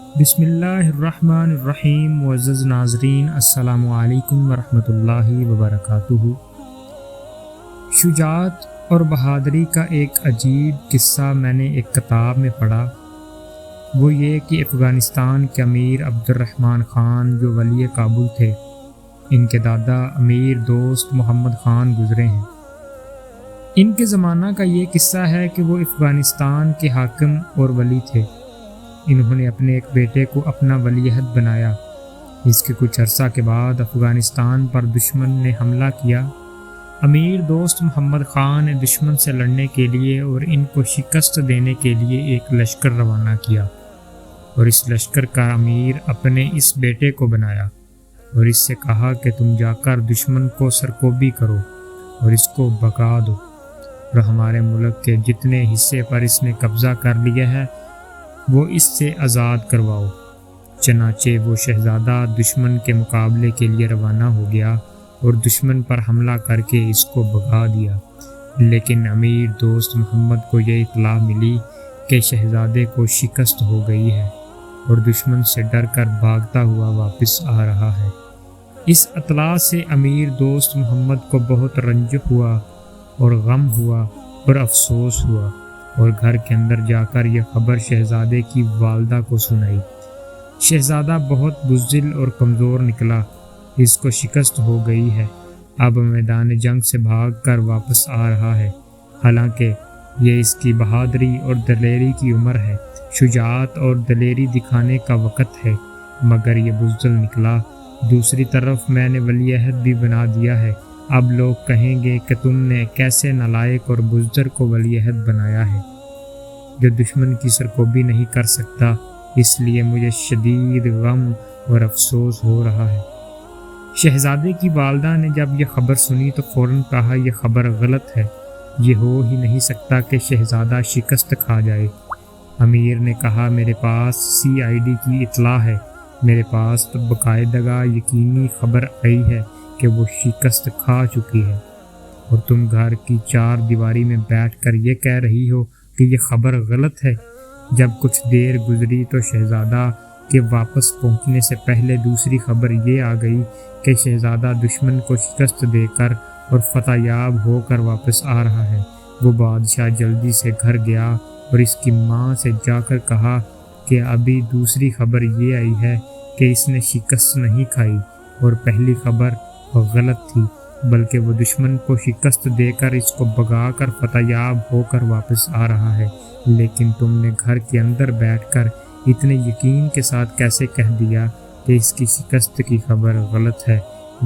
بسم اللہ الرحمن الرحیم۔ معزز ناظرین، السلام علیکم ورحمۃ اللہ وبرکاتہ۔ شجاعت اور بہادری کا ایک عجیب قصہ میں نے ایک کتاب میں پڑھا۔ وہ یہ کہ افغانستان کے امیر عبد الرحمن خان جو ولی کابل تھے، ان کے دادا امیر دوست محمد خان گزرے ہیں۔ ان کے زمانہ کا یہ قصہ ہے کہ وہ افغانستان کے حاکم اور ولی تھے۔ انہوں نے اپنے ایک بیٹے کو اپنا ولی عہد بنایا۔ اس کے کچھ عرصہ کے بعد افغانستان پر دشمن نے حملہ کیا۔ امیر دوست محمد خان نے دشمن سے لڑنے کے لیے اور ان کو شکست دینے کے لیے ایک لشکر روانہ کیا، اور اس لشکر کا امیر اپنے اس بیٹے کو بنایا اور اس سے کہا کہ تم جا کر دشمن کو سرکوبی کرو اور اس کو بھگا دو، اور ہمارے ملک کے جتنے حصے پر اس نے قبضہ کر لیا ہے وہ اس سے آزاد کرواؤ۔ چنانچہ وہ شہزادہ دشمن کے مقابلے کے لیے روانہ ہو گیا اور دشمن پر حملہ کر کے اس کو بھگا دیا۔ لیکن امیر دوست محمد کو یہ اطلاع ملی کہ شہزادے کو شکست ہو گئی ہے اور دشمن سے ڈر کر بھاگتا ہوا واپس آ رہا ہے۔ اس اطلاع سے امیر دوست محمد کو بہت رنج ہوا اور غم ہوا اور افسوس ہوا، اور گھر کے اندر جا کر یہ خبر شہزادے کی والدہ کو سنائی۔ شہزادہ بہت بزدل اور کمزور نکلا، اس کو شکست ہو گئی ہے، اب میدان جنگ سے بھاگ کر واپس آ رہا ہے۔ حالانکہ یہ اس کی بہادری اور دلیری کی عمر ہے، شجاعت اور دلیری دکھانے کا وقت ہے، مگر یہ بزدل نکلا۔ دوسری طرف میں نے ولی عہد بھی بنا دیا ہے، اب لوگ کہیں گے کہ تم نے کیسے نالائق اور بزدل کو ولی عہد بنایا ہے جو دشمن کی سرکوبی نہیں کر سکتا۔ اس لیے مجھے شدید غم اور افسوس ہو رہا ہے۔ شہزادے کی والدہ نے جب یہ خبر سنی تو فوراً کہا یہ خبر غلط ہے، یہ ہو ہی نہیں سکتا کہ شہزادہ شکست کھا جائے۔ امیر نے کہا میرے پاس CID کی اطلاع ہے، میرے پاس تو باقاعدہ یقینی خبر آئی ہے کہ وہ شکست کھا چکی ہے، اور تم گھر کی چار دیواری میں بیٹھ کر یہ کہہ رہی ہو کہ یہ خبر غلط ہے۔ جب کچھ دیر گزری تو شہزادہ کے واپس پہنچنے سے پہلے دوسری خبر یہ آ گئی کہ شہزادہ دشمن کو شکست دے کر اور فتح یاب ہو کر واپس آ رہا ہے۔ وہ بادشاہ جلدی سے گھر گیا اور اس کی ماں سے جا کر کہا کہ ابھی دوسری خبر یہ آئی ہے کہ اس نے شکست نہیں کھائی اور پہلی خبر غلط تھی، بلکہ وہ دشمن کو شکست دے کر اس کو بھگا کر فتح یاب ہو کر واپس آ رہا ہے۔ لیکن تم نے گھر کے اندر بیٹھ کر اتنے یقین کے ساتھ کیسے کہہ دیا کہ اس کی شکست کی خبر غلط ہے؟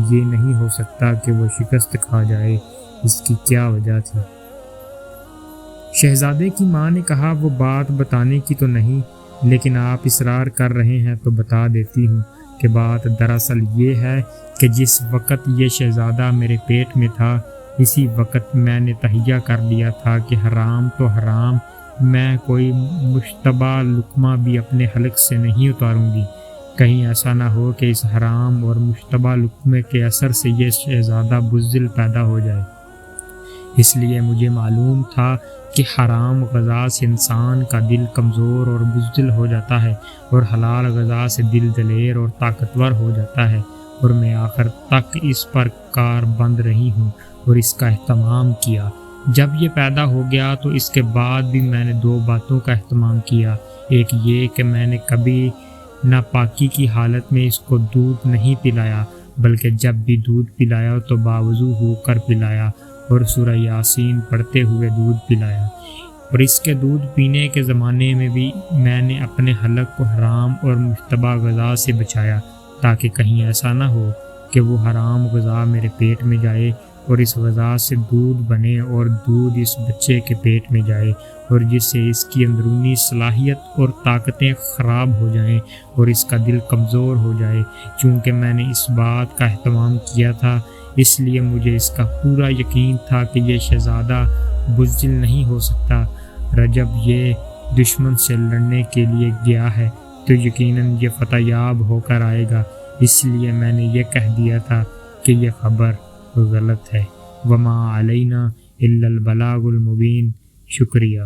یہ نہیں ہو سکتا کہ وہ شکست کھا جائے، اس کی کیا وجہ تھی؟ شہزادے کی ماں نے کہا وہ بات بتانے کی تو نہیں، لیکن آپ اصرار کر رہے ہیں تو بتا دیتی ہوں کہ بات دراصل یہ ہے کہ جس وقت یہ شہزادہ میرے پیٹ میں تھا، اسی وقت میں نے تہیہ کر لیا تھا کہ حرام تو حرام، میں کوئی مشتبہ لقمہ بھی اپنے حلق سے نہیں اتاروں گی، کہیں ایسا نہ ہو کہ اس حرام اور مشتبہ لقمے کے اثر سے یہ شہزادہ بزدل پیدا ہو جائے۔ اس لیے مجھے معلوم تھا کہ حرام غذا سے انسان کا دل کمزور اور بزدل ہو جاتا ہے، اور حلال غذا سے دل دلیر اور طاقتور ہو جاتا ہے، اور میں آخر تک اس پر کار بند رہی ہوں اور اس کا اہتمام کیا۔ جب یہ پیدا ہو گیا تو اس کے بعد بھی میں نے دو باتوں کا اہتمام کیا۔ ایک یہ کہ میں نے کبھی ناپاکی کی حالت میں اس کو دودھ نہیں پلایا، بلکہ جب بھی دودھ پلایا تو باوضو ہو کر پلایا اور سورہ یاسین پڑھتے ہوئے دودھ پلایا، اور اس کے دودھ پینے کے زمانے میں بھی میں نے اپنے حلق کو حرام اور مشتبہ غذا سے بچایا، تاکہ کہیں ایسا نہ ہو کہ وہ حرام غذا میرے پیٹ میں جائے اور اس غذا سے دودھ بنے اور دودھ اس بچے کے پیٹ میں جائے، اور جس سے اس کی اندرونی صلاحیت اور طاقتیں خراب ہو جائیں اور اس کا دل کمزور ہو جائے۔ چونکہ میں نے اس بات کا اہتمام کیا تھا، اس لیے مجھے اس کا پورا یقین تھا کہ یہ شہزادہ بزدل نہیں ہو سکتا۔ جب یہ دشمن سے لڑنے کے لیے گیا ہے تو یقیناً یہ فتح یاب ہو کر آئے گا، اس لیے میں نے یہ کہہ دیا تھا کہ یہ خبر غلط ہے۔ وما علینا الا البلاغ المبین۔ شکریہ۔